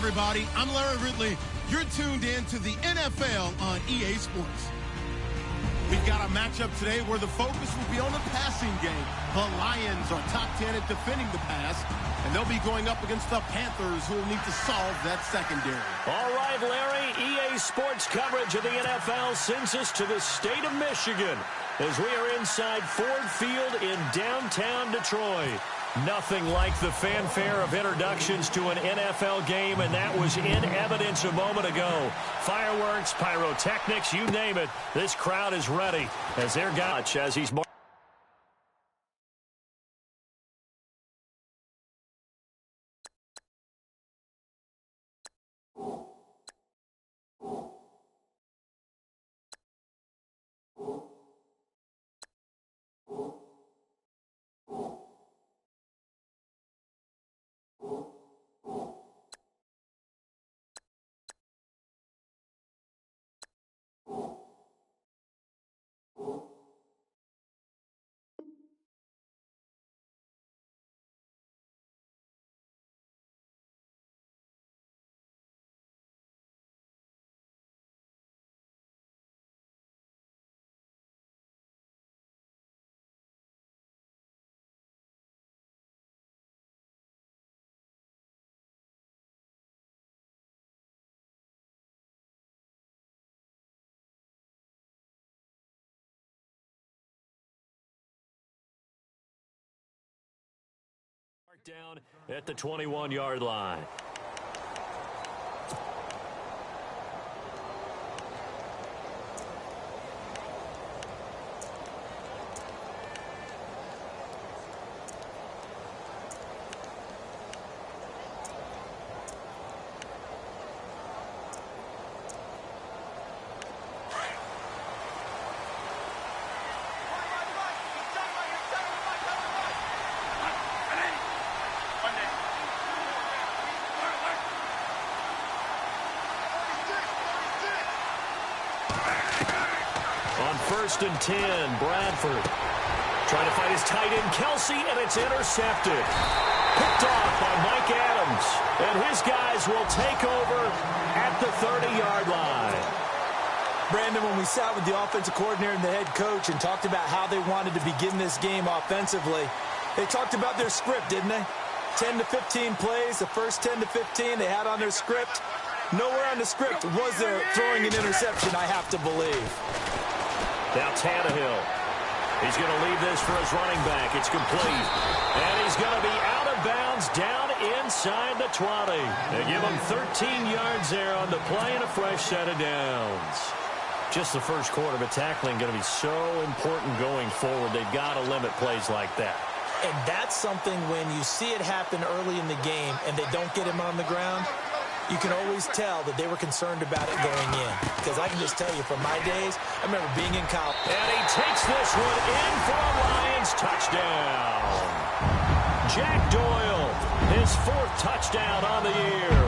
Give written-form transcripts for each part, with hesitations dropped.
everybody. I'm Larry Ridley. You're tuned in to the NFL on EA Sports. We've got a matchup today where the focus will be on the passing game. The Lions are top 10 at defending the pass, and they'll be going up against the Panthers, who will need to solve that secondary. All right, Larry, EA Sports coverage of the NFL sends us to the state of Michigan as we are inside Ford Field in downtown Detroit. Nothing like the fanfare of introductions to an NFL game, and that was in evidence a moment ago. Fireworks, pyrotechnics, you name it. This crowd is ready as their guy, as he's down at the 21-yard line. First and 10, Bradford trying to find his tight end, Kelsey, and it's intercepted. Picked off by Mike Adams, and his guys will take over at the 30-yard line. Brandon, when we sat with the offensive coordinator and the head coach and talked about how they wanted to begin this game offensively, they talked about their script, didn't they? 10 to 15 plays, the first 10 to 15 they had on their script. Nowhere on the script was there throwing an interception, I have to believe. Now Tannehill. He's going to leave this for his running back. It's complete. And he's going to be out of bounds down inside the 20. They give him 13 yards there on the play and a fresh set of downs. Just the first quarter, but tackling going to be so important going forward. They've got to limit plays like that. And that's something when you see it happen early in the game and they don't get him on the ground, you can always tell that they were concerned about it going in. Because I can just tell you from my days, I remember being in college. And he takes this one in for a Lions touchdown. Jack Doyle, his fourth touchdown on the year.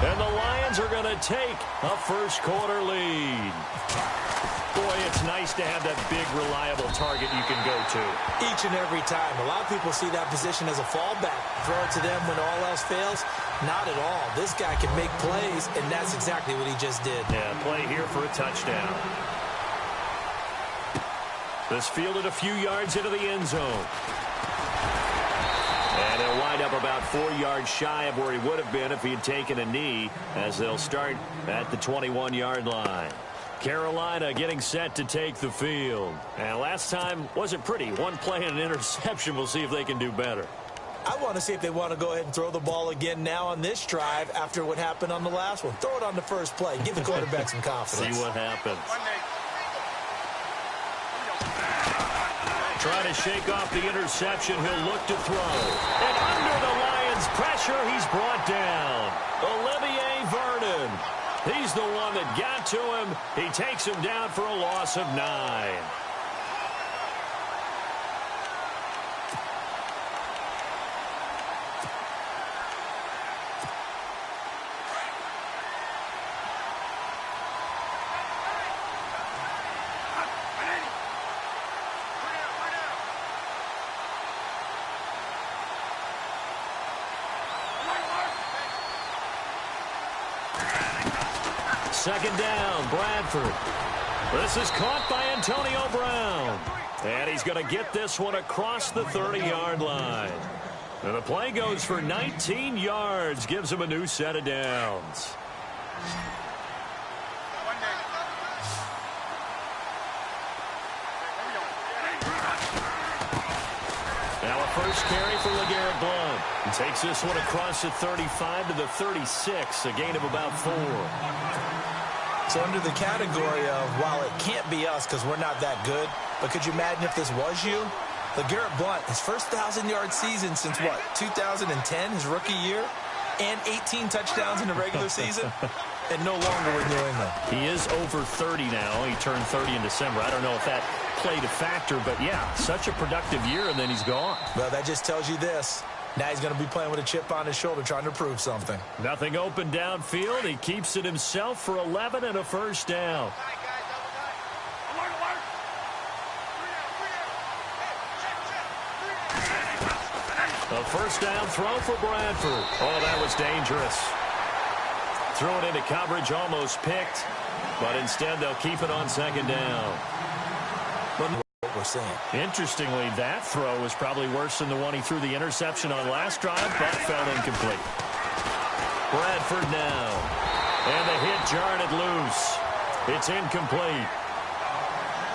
And the Lions are going to take a first quarter lead. Boy, it's nice to have that big, reliable target you can go to. Each and every time. A lot of people see that position as a fallback. Throw it to them when all else fails. Not at all. This guy can make plays, and that's exactly what he just did. Yeah, play here for a touchdown. This fielded a few yards into the end zone. And he'll wind up about 4 yards shy of where he would have been if he had taken a knee, as they'll start at the 21-yard line. Carolina getting set to take the field. And last time wasn't pretty. One play and an interception. We'll see if they can do better. I want to see if they want to go ahead and throw the ball again now on this drive after what happened on the last one. Throw it on the first play. Give the quarterback some confidence. See what happens. Trying to shake off the interception. He'll look to throw. And under the Lions' pressure, he's brought down. Olivier Vernon. He's the one that got to him. He takes him down for a loss of 9. second down, Bradford. This is caught by Antonio Brown. And he's going to get this one across the 30-yard line. And the play goes for 19 yards, gives him a new set of downs. Now a first carry for LeGarrette Blount. He takes this one across the 35 to the 36, a gain of about 4. So under the category of, while it can't be us because we're not that good, but could you imagine if this was you? LeGarrette Blount, his first 1,000-yard season since, what, 2010, his rookie year? And 18 touchdowns in the regular season? And no longer with New England. He is over 30 now. He turned 30 in December. I don't know if that played a factor, but yeah, such a productive year, and then he's gone. Well, that just tells you this. Now he's going to be playing with a chip on his shoulder trying to prove something. Nothing open downfield. He keeps it himself for 11 and a first down. A first down throw for Bradford. Oh, that was dangerous. Threw it into coverage, almost picked, but instead they'll keep it on second down. What we're seeing. Interestingly, that throw was probably worse than the one he threw the interception on last drive, but fell incomplete. Bradford now. And the hit jarred it loose. It's incomplete.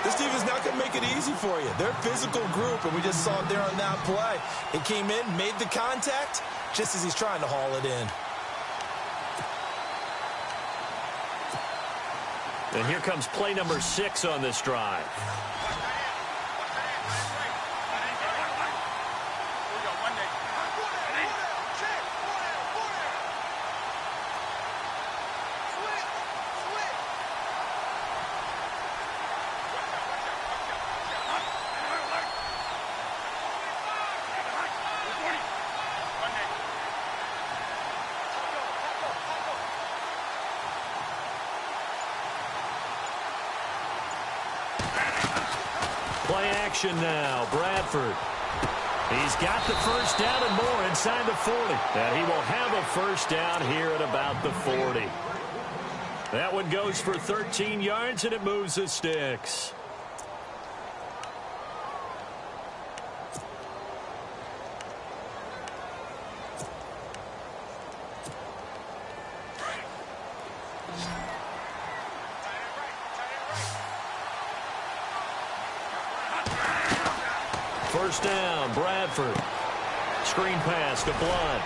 This team is not going to make it easy for you. They're a physical group, and we just saw it there on that play. It came in, made the contact, just as he's trying to haul it in. And here comes play number 6 on this drive. Play action now, Bradford. He's got the first down and more inside the 40. And he will have a first down here at about the 40. That one goes for 13 yards, and it moves the sticks. First down, Bradford. Screen pass to Blount.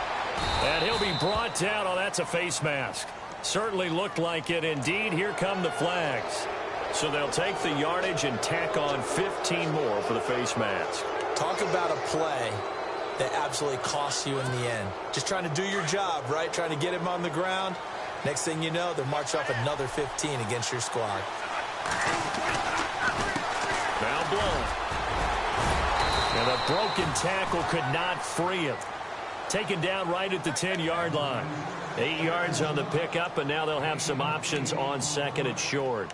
And he'll be brought down. Oh, that's a face mask. Certainly looked like it. Indeed, here come the flags. So they'll take the yardage and tack on 15 more for the face mask. Talk about a play that absolutely costs you in the end. Just trying to do your job, right? Trying to get him on the ground. Next thing you know, they'll march off another 15 against your squad. Now Blount. And a broken tackle could not free him. Taken down right at the 10-yard line. 8 yards on the pickup, and now they'll have some options on second and short.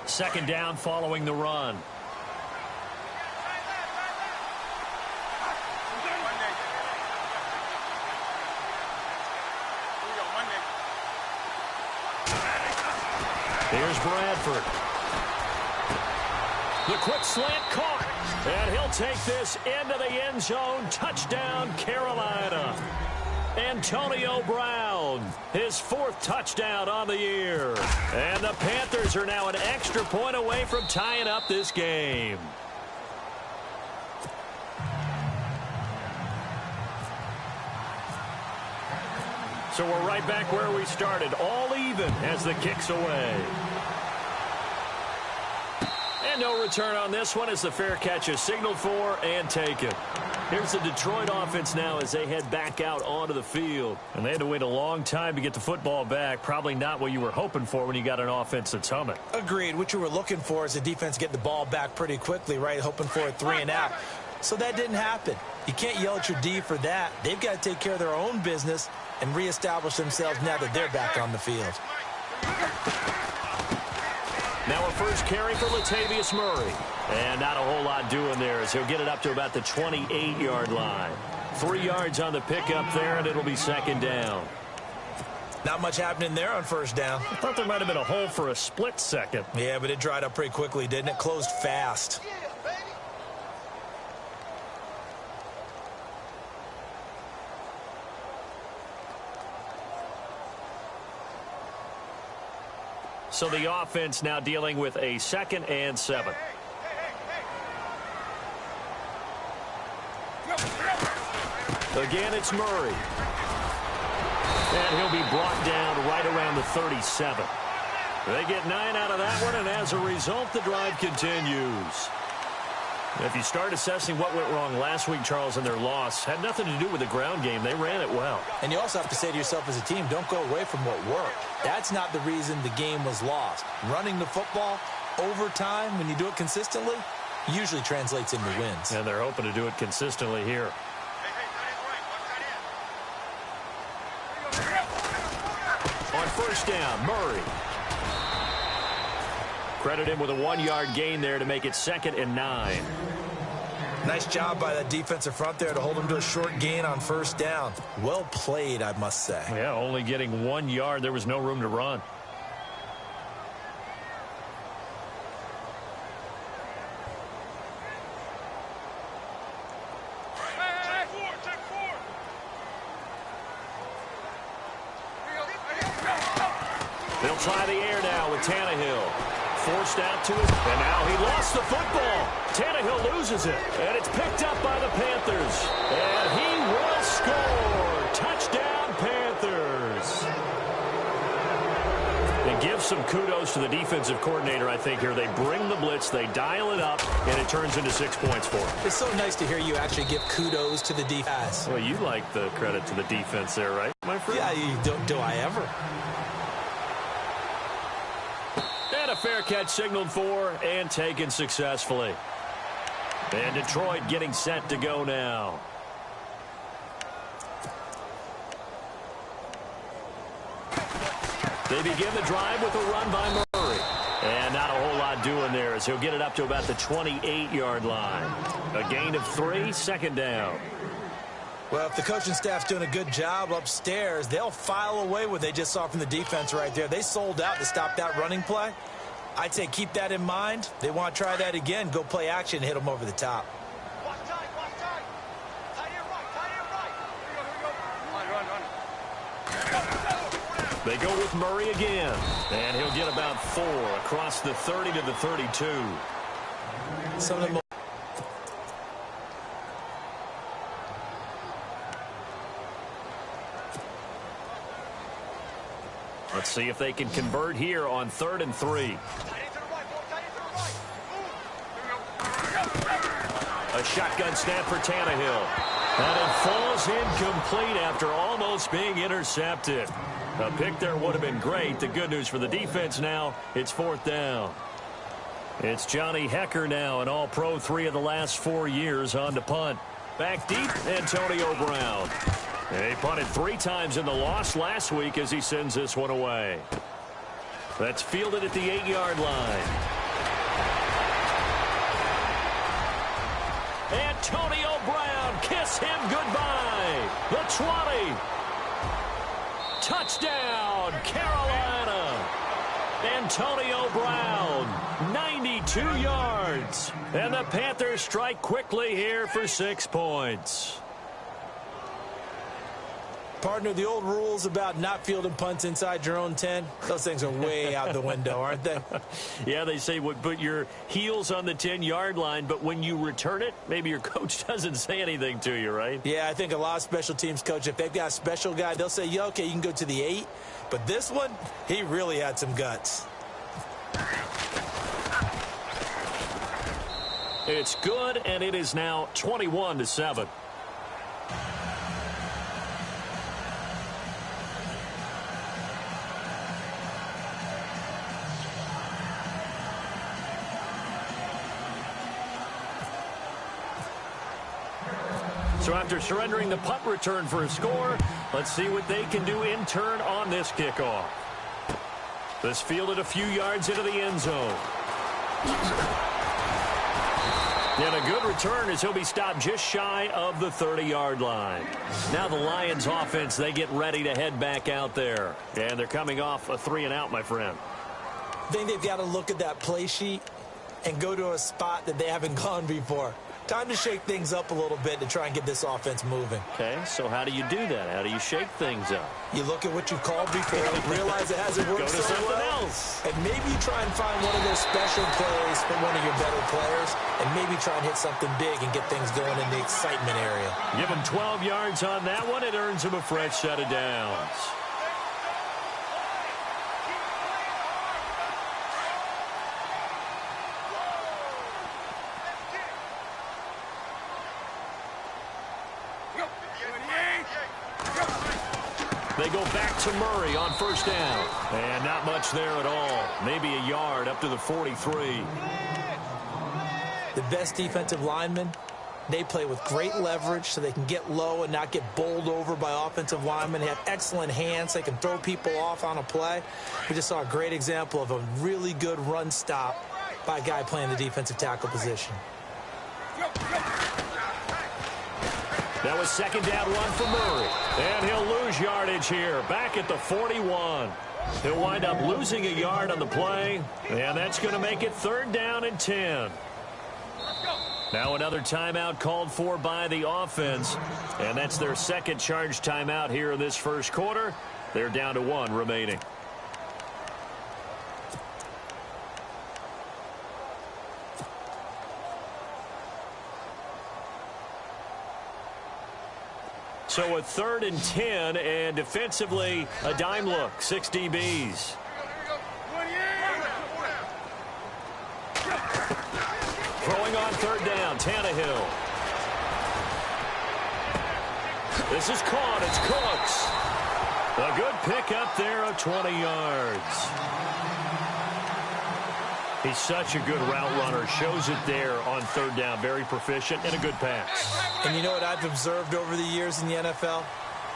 Second down following the run. Here's Bradford. The quick slant caught. And he'll take this into the end zone. Touchdown, Carolina. Antonio Brown, his 4th touchdown on the year. And the Panthers are now an extra point away from tying up this game. So we're right back where we started, all even as the kick's away. And no return on this one as the fair catch is signaled for and taken. Here's the Detroit offense now as they head back out onto the field. And they had to wait a long time to get the football back. Probably not what you were hoping for when you got an offense that's humming. Agreed. What you were looking for is the defense getting the ball back pretty quickly, right? Hoping for a 3 and out. So that didn't happen. You can't yell at your D for that. They've got to take care of their own business and reestablish themselves now that they're back on the field. Now a first carry for Latavius Murray. And not a whole lot doing there as he'll get it up to about the 28-yard line. 3 yards on the pickup there, and it'll be second down. Not much happening there on first down. I thought there might have been a hole for a split second. Yeah, but it dried up pretty quickly, didn't it? Closed fast. So the offense now dealing with a 2nd and 7. Again, it's Murray. And he'll be brought down right around the 37. They get 9 out of that one, and as a result, the drive continues. If you start assessing what went wrong last week, Charles, in their loss, had nothing to do with the ground game. They ran it well. And you also have to say to yourself as a team, don't go away from what worked. That's not the reason the game was lost. Running the football over time, when you do it consistently, usually translates into wins. And they're hoping to do it consistently here. On first down, Murray. Credit him with a 1-yard gain there to make it 2nd and 9. Nice job by that defensive front there to hold him to a short gain on first down. Well played, I must say. Yeah, only getting 1 yard. There was no room to run. They'll try the air now with Tannehill. Forced out to it, and now he lost the football. Tannehill loses it, and it's picked up by the Panthers. And he will score. Touchdown, Panthers. And give some kudos to the defensive coordinator, I think, here. They bring the blitz, they dial it up, and it turns into 6 points for them. It's so nice to hear you actually give kudos to the defense. Well, you like the credit to the defense there, right, my friend? Yeah, do I ever? And a fair catch signaled for and taken successfully. And Detroit getting set to go now. They begin the drive with a run by Murray. And not a whole lot doing there as he'll get it up to about the 28-yard line. A gain of 3, 2nd down. Well, if the coaching staff's doing a good job upstairs, they'll file away what they just saw from the defense right there. They sold out to stop that running play. I'd say keep that in mind. They want to try that again. Go play action, hit them over the top. They go with Murray again. And he'll get about 4 across the 30 to the 32. Some of them. Let's see if they can convert here on 3rd and 3. A shotgun snap for Tannehill. And it falls incomplete after almost being intercepted. A pick there would have been great. The good news for the defense now, it's 4th down. It's Johnny Hecker now, an all-pro 3 of the last 4 years on to punt. Back deep, Antonio Brown. He punted 3 times in the loss last week as he sends this one away. That's fielded at the 8-yard line. Antonio Brown, kiss him goodbye. The 20. Touchdown, Carolina. Antonio Brown, 92 yards. And the Panthers strike quickly here for 6 points. Partner, the old rules about not fielding punts inside your own 10, those things are way out the window, aren't they? Yeah, they say put your heels on the 10-yard line, but when you return it, maybe your coach doesn't say anything to you, right? Yeah, I think a lot of special teams coach, if they've got a special guy, they'll say, yeah, okay, you can go to the 8. But this one, he really had some guts. It's good, and it is now 21-7. So after surrendering the punt return for a score, let's see what they can do in turn on this kickoff. This fielded a few yards into the end zone. And a good return as he'll be stopped just shy of the 30-yard line. Now the Lions offense, they get ready to head back out there. And they're coming off a 3-and-out, my friend. I think they've got to look at that play sheet and go to a spot that they haven't gone before. Time to shake things up a little bit to try and get this offense moving. Okay, so how do you do that? How do you shake things up? You look at what you've called before, realize it hasn't worked so well, and maybe you try and find one of those special plays from one of your better players, and maybe try and hit something big and get things going in the excitement area. Give him 12 yards on that one. It earns him a fresh set of downs. They go back to Murray on first down. And not much there at all. Maybe a yard up to the 43. The best defensive linemen, they play with great leverage so they can get low and not get bowled over by offensive linemen. They have excellent hands. They can throw people off on a play. We just saw a great example of a really good run stop by a guy playing the defensive tackle position. That was second down run for Murray. And he'll lose yardage here. Back at the 41. He'll wind up losing a yard on the play. And that's going to make it third down and 10. Now another timeout called for by the offense. And that's their second charge timeout here in this first quarter. They're down to 1 remaining. So a third and 10, and defensively, a dime look, 6 DBs. Throwing on third down, Tannehill. This is caught, it's Cooks. A good pickup there of 20 yards. He's such a good route runner. Shows it there on third down. Very proficient and a good pass. And you know what I've observed over the years in the NFL?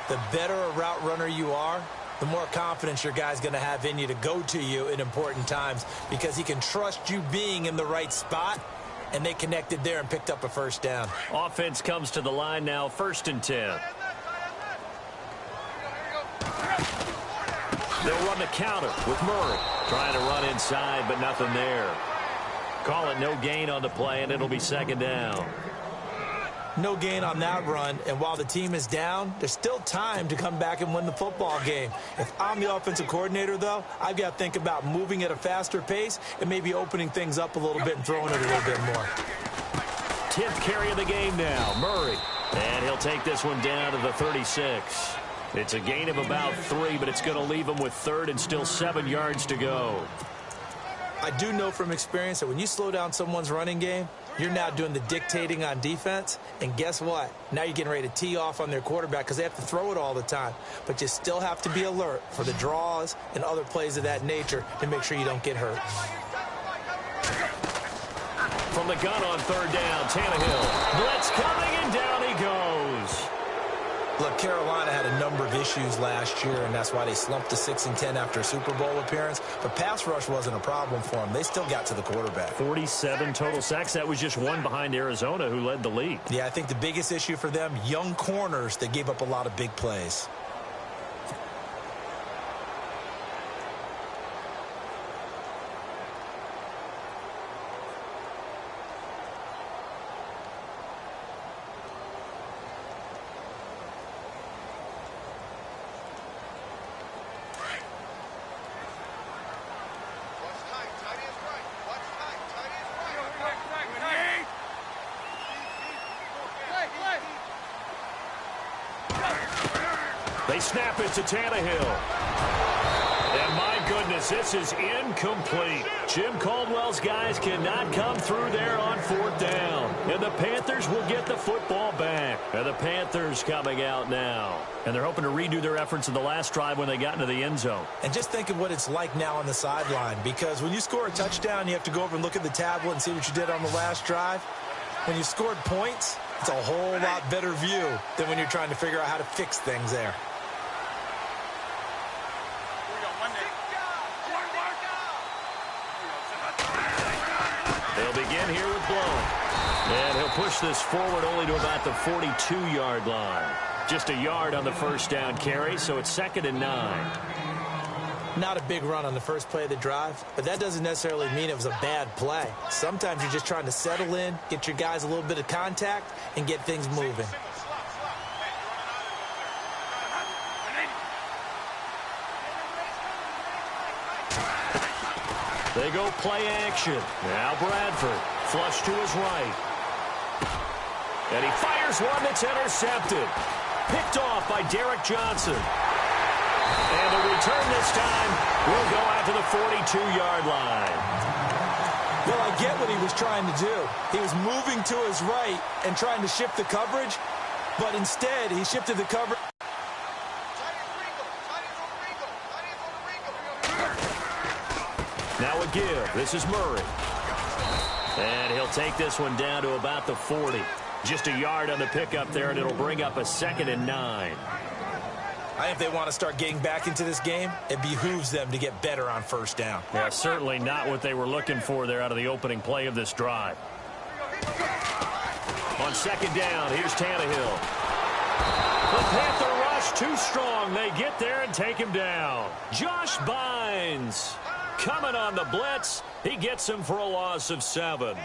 The better a route runner you are, the more confidence your guy's going to have in you to go to you in important times because he can trust you being in the right spot, and they connected there and picked up a first down. Offense comes to the line now, first and 10. They'll run the counter with Murray. Trying to run inside, but nothing there. Call it no gain on the play, and it'll be second down. No gain on that run, and while the team is down, there's still time to come back and win the football game. If I'm the offensive coordinator, though, I've got to think about moving at a faster pace and maybe opening things up a little bit and throwing it a little bit more. 10th carry of the game now, Murray. And he'll take this one down to the 36. It's a gain of about 3, but it's going to leave him with third and still 7 yards to go. I do know from experience that when you slow down someone's running game, you're now doing the dictating on defense. And guess what? Now you're getting ready to tee off on their quarterback because they have to throw it all the time. But you still have to be alert for the draws and other plays of that nature to make sure you don't get hurt. From the gun on third down, Tannehill. Blitz coming, and down he goes. Look, Carolina had a number of issues last year, and that's why they slumped to 6-10 after a Super Bowl appearance. But pass rush wasn't a problem for them. They still got to the quarterback. 47 total sacks. That was just one behind Arizona, who led the league. Yeah, I think the biggest issue for them, young corners that gave up a lot of big plays. They snap it to Tannehill. And my goodness, this is incomplete. Jim Caldwell's guys cannot come through there on fourth down. And the Panthers will get the football back. And the Panthers coming out now. And they're hoping to redo their efforts in the last drive when they got into the end zone. And just think of what it's like now on the sideline. Because when you score a touchdown, you have to go over and look at the tablet and see what you did on the last drive. When you scored points, it's a whole lot better view than when you're trying to figure out how to fix things there. They'll begin here with Blown. And he'll push this forward only to about the 42-yard line. Just a yard on the first down carry, so it's 2nd and 9. Not a big run on the first play of the drive, but that doesn't necessarily mean it was a bad play. Sometimes you're just trying to settle in, get your guys a little bit of contact, and get things moving. They go play action. Now Bradford, flush to his right. And he fires one that's intercepted. Picked off by Derek Johnson. And the return this time will go out to the 42-yard line. Well, I get what he was trying to do. He was moving to his right and trying to shift the coverage, but instead he shifted the coverage. Now a give. This is Murray. And he'll take this one down to about the 40. Just a yard on the pickup there, and it'll bring up a 2nd and 9. I think if they want to start getting back into this game, it behooves them to get better on first down. Yeah, certainly not what they were looking for there out of the opening play of this drive. On 2nd down, here's Tannehill. The Panther rush too strong. They get there and take him down. Josh Bynes coming on the blitz. He gets him for a loss of 7.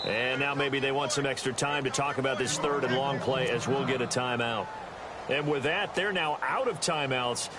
And now maybe they want some extra time to talk about this 3rd and long play, as we'll get a timeout. And with that, they're now out of timeouts.